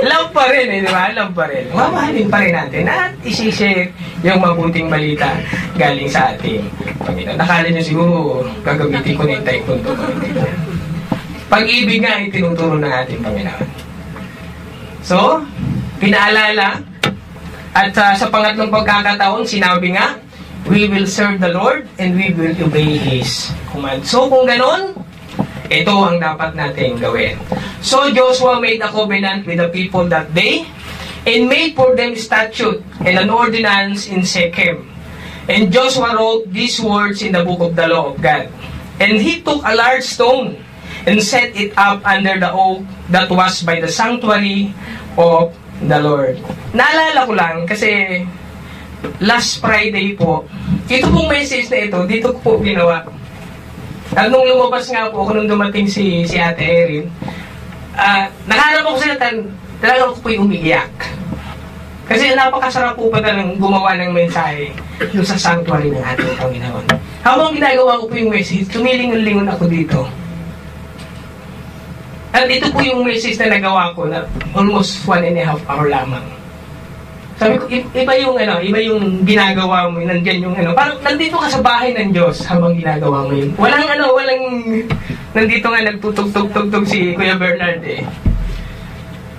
Love pa rin di ba? Love pa rin. Mamahalin pa rin natin at isi-share yung mabuting balita galing sa ating Panginoon. Nakala nyo siguro gagamitin ko na yung taekwondo. Pag-ibig nga itinuturo ng ating Panginoon. So, pinaalala at sa pangatlong pagkakataon, sinabi nga, we will serve the Lord and we will obey His command. So, kung ganon, ito ang dapat natin gawin. So, Joshua made a covenant with the people that day, and made for them statute and an ordinance in Shechem. And Joshua wrote these words in the book of the law of God. And he took a large stone and set it up under the oak that was by the sanctuary of the Lord. Naalala ko lang kasi last Friday po, ito pong message na ito, dito ko po ginawa. At nung lumabas nga po ako, nung dumating si Ate Erin, nakaharap ako sa talaga ako po yung umiiyak. Kasi napakasarap po pa talagang gumawa ng mensahe doon sa sanctuary ng ating Panginoon. Habang ginagawa ko po yung message, tumilingon-lingon ako dito. At ito po yung message na nagawa ko na almost 1.5 hour lamang. Sabi ko, iba yung ginagawa mo, nandiyan yung parang nandito ka sa bahay ng Diyos habang ginagawa mo yun. Walang nandito nga nagtutug-tug-tug si Kuya Bernard eh.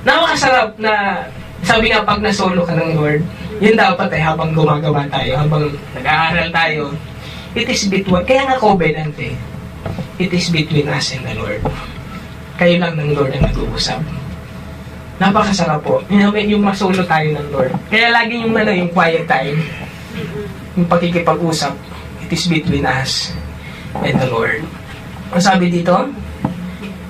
Napakasarap na, sabi nga pag na-solo ka ng Lord, yun dapat habang gumagawa tayo, habang nag-aaral tayo, it is between, kaya nga covenant eh, it is between us and the Lord. Kayo lang ng Lord ang nag-uusap. Napakasarap po. Yung masolo tayo ng Lord. Kaya lagi yung quiet time, yung pakikipag-usap, it is between us and the Lord. Ang sabi dito,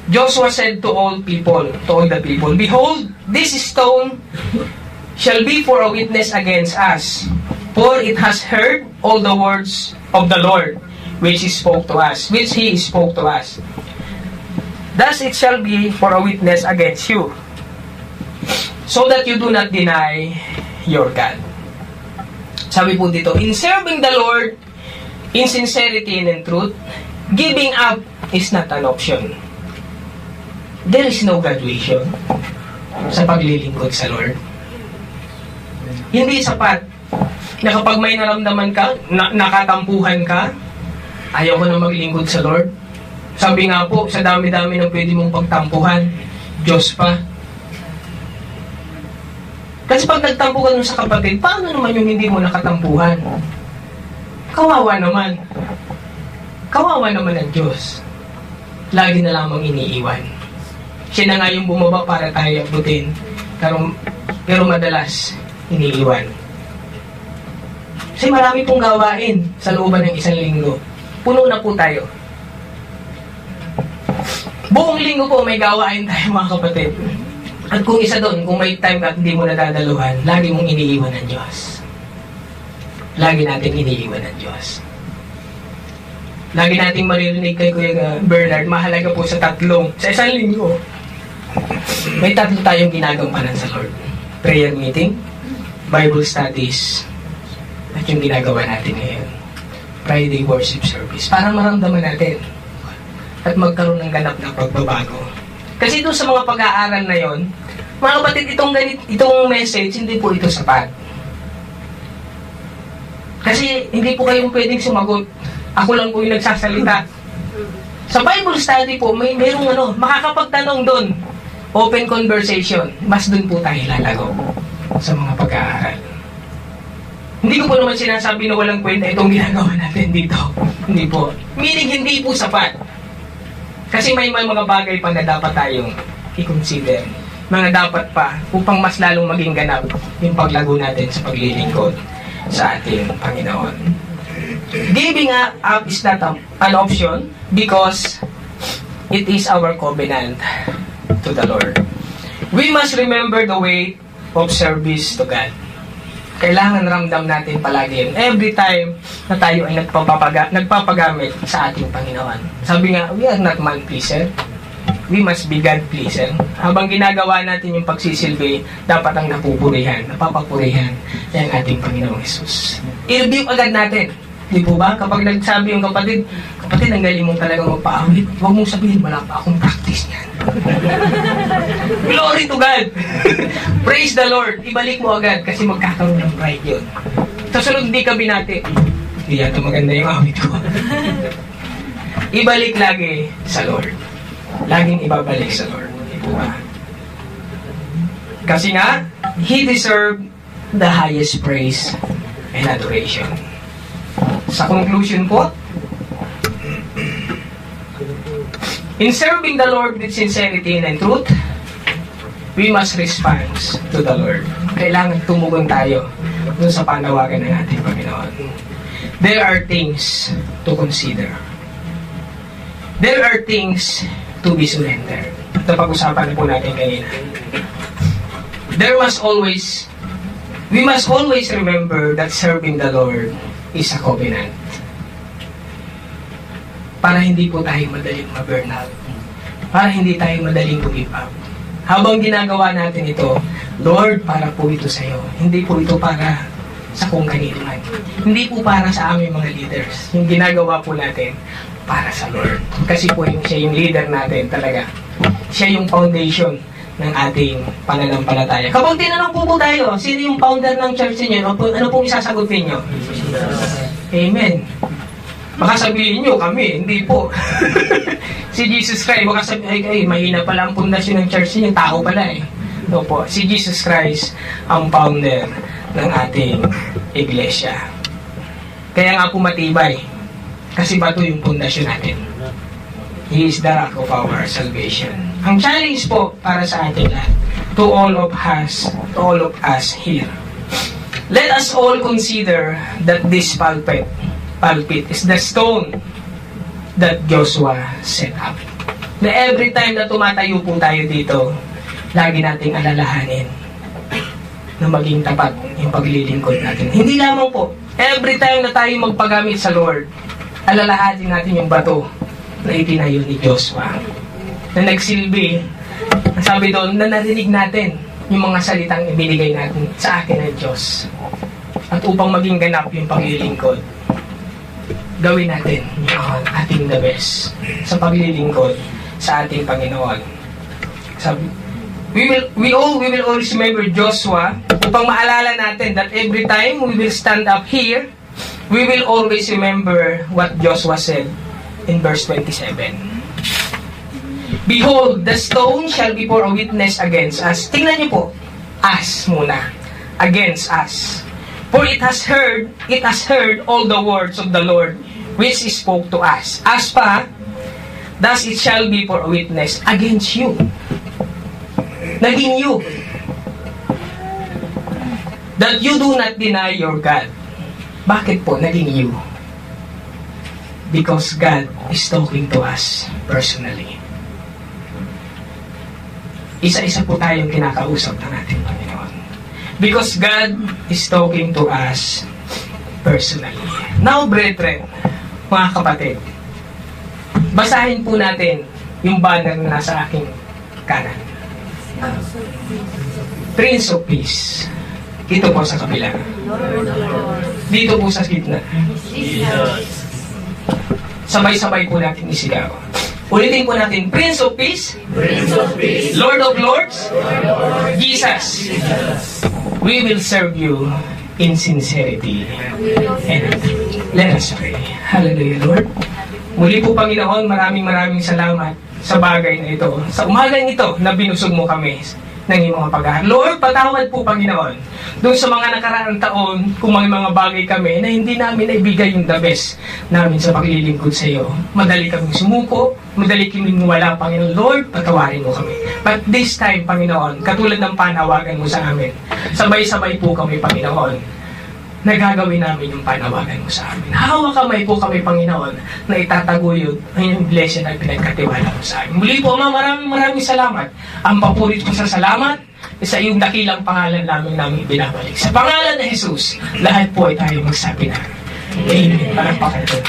Joshua said to all the people, behold, this stone shall be for a witness against us, for it has heard all the words of the Lord, which he spoke to us. Thus it shall be for a witness against you, so that you do not deny your God. Sabi po dito, in serving the Lord in sincerity and in truth, giving up is not an option. There is no graduation sa paglilingkod sa Lord. Hindi sapat na kapag may naramdaman ka, nakatampuhan ka, ayaw ko na maglingkod sa Lord. Sabi nga po, sa dami-dami ng pwede mong pagtampuhan, Diyos pa. Kasi pag nagtampo ka nun sa kapatid, paano naman yung hindi mo nakatampuhan? Kawawa naman. Kawawa naman ang Diyos. Lagi na lamang iniiwan. Siya na nga yung bumaba para tayo abutin. Pero madalas, iniiwan. Kasi marami pong gawain sa looban ng isang linggo. Puno na po tayo. Buong linggo po may gawain tayo mga kapatid. At kung isa doon, kung may time ka at hindi mo nadadaluhan, lagi mong iniiwan ng Diyos. Lagi natin iniiwan ng Diyos. Lagi nating maririnig kay Kuya Bernard, mahalaga po sa isang linggo. May 3 tayong ginagampanan sa Lord. Prayer meeting, Bible studies, at yung ginagawa natin ngayon. Friday worship service. Para maramdaman natin at magkaroon ng ganap na pagbabago. Kasi doon sa mga pag-aaral na yon, mga kapatid, itong message, hindi po ito sapat. Kasi hindi po kayong pwedeng sumagot. Ako lang po yung nagsasalita. Sa Bible study po, mayroong makakapagtanong doon. Open conversation. Mas doon po tayo lalago sa mga pag-aaral. Hindi ko po naman sinasabi na walang kwenta itong ginagawa natin dito. Hindi po. Meaning, hindi po sapat. Kasi may mga bagay pa na dapat tayong i-consider. Mga dapat pa upang mas lalong maging ganap yung paglago natin sa paglilingkod sa ating Panginoon. Giving up is not an option because it is our covenant to the Lord. We must remember the way of service to God. Kailangan ramdam natin palagi yun. Every time na tayo ay nagpapagamit sa ating Panginoon. Sabi nga, we are not man pleaser. We must be God pleaser. Habang ginagawa natin yung pagsisilbi, dapat ang napapupurihan ng ating Panginoong Jesus. I-review agad natin. Di po ba? Kapag nagsabi yung kapatid, ang galing mong talaga magpaawit, huwag mong sabihin, wala pa akong practice niyan. Glory to God! Praise the Lord! Ibalik mo agad kasi magkakaroon ng pride yun. Sa sunod, hindi ka binati. Hindi yata maganda yung awit ko. Ibalik lagi sa Lord. Laging ibabalik sa Lord. Di po ba? Kasi nga, He deserved the highest praise and adoration. Sa conclusion po, in serving the Lord with sincerity and truth, we must respond to the Lord. kailangan tumugon tayo dun sa panawagan ng ating Panginoon. There are things to consider. There are things to be surrendered. Napag-usapan na po natin kanina. We must always remember that serving the Lord is a covenant. Para hindi po tayo madaling ma-burnout. Para hindi tayo madaling give up. Habang ginagawa natin ito, Lord, para po ito sa iyo. Hindi po ito para sa kung kanino man. Hindi po para sa aming mga leaders. Yung ginagawa po natin, para sa Lord. Kasi po siya yung leader natin talaga. Siya yung foundation ng ating pananampalataya. Kapag tinanong po tayo, sino yung founder ng church niyo? Ano pong isasagutin niyo? Amen. Baka sabihin niyo, kami, hindi po. Si Jesus Christ, baka sabihin, ay, mahina pala ang pundasyon ng church niyo, tao pala eh. No po, si Jesus Christ ang founder ng ating iglesia. Kaya nga po matibay, kasi bato yung pundasyon natin. He is the rock of our salvation. Ang challenge po para sa atin lahat, to all of us here. Let us all consider that this pulpit is the stone that Joshua set up. Na every time na tumatayo po tayo dito, lagi nating alalahanin na maging tapat yung paglilingkod natin. Hindi lamang po, every time na tayo magpagamit sa Lord, alalahanin natin yung bato na itinayo ni Joshua. Na nagsilbi, sabi doon, na narinig natin yung mga salitang ibinigay natin sa akin ng Diyos. At upang maging ganap yung paglilingkod, gawin natin yung ating the best sa paglilingkod sa ating Panginoon. Sabi, we will always remember Joshua upang maalala natin that every time we will stand up here, we will always remember what Joshua said in verse 27. Behold, the stone shall be for a witness against us. Tingnan niyo po, us muna, against us. For it has heard all the words of the Lord, which he spoke to us. As pa, thus it shall be for a witness against you. Naging you. That you do not deny your God. Bakit po naging you? Because God is talking to us personally. Isa-isa po tayong kinakausap ng ating Panginoon. Because God is talking to us personally. Now, brethren, mga kapatid, basahin po natin yung banner na nasa aking kanan. Prince of Peace. Dito po sa kabila. Dito po sa gitna. Sabay-sabay po natin isigaw. Ulitin po natin, Prince of Peace, Lord of Lords, Jesus. We will serve you in sincerity. And let us pray. Hallelujah, Lord. Muli po, Panginoon, maraming salamat sa bagay na ito. Sa umagang ito na binusog mo kami ng iyong mga pag-aaral. Lord, patawad po, Panginoon, doon sa mga nakaraang taon, kung may mga bagay kami na hindi namin naibigay yung the best namin sa paglilingkod sa iyo. Madali kaming sumuko, madali kaming wala, Panginoon. Lord, patawarin mo kami. But this time, Panginoon, katulad ng panawagan mo sa amin, sabay-sabay po kami, Panginoon, nagagawin namin yung panawagan mo sa amin. Hawak kamay po kami, Panginoon, na itataguyod ang iyong iglesia na pinagkatiwala mo sa amin. Muli po, Ama, maraming salamat. Ang papurit ko sa salamat sa iyong dakilang pangalan namin binabalik. Sa pangalan ni Jesus, lahat po ay tayo magsabi na. Amen. Parang pakatod.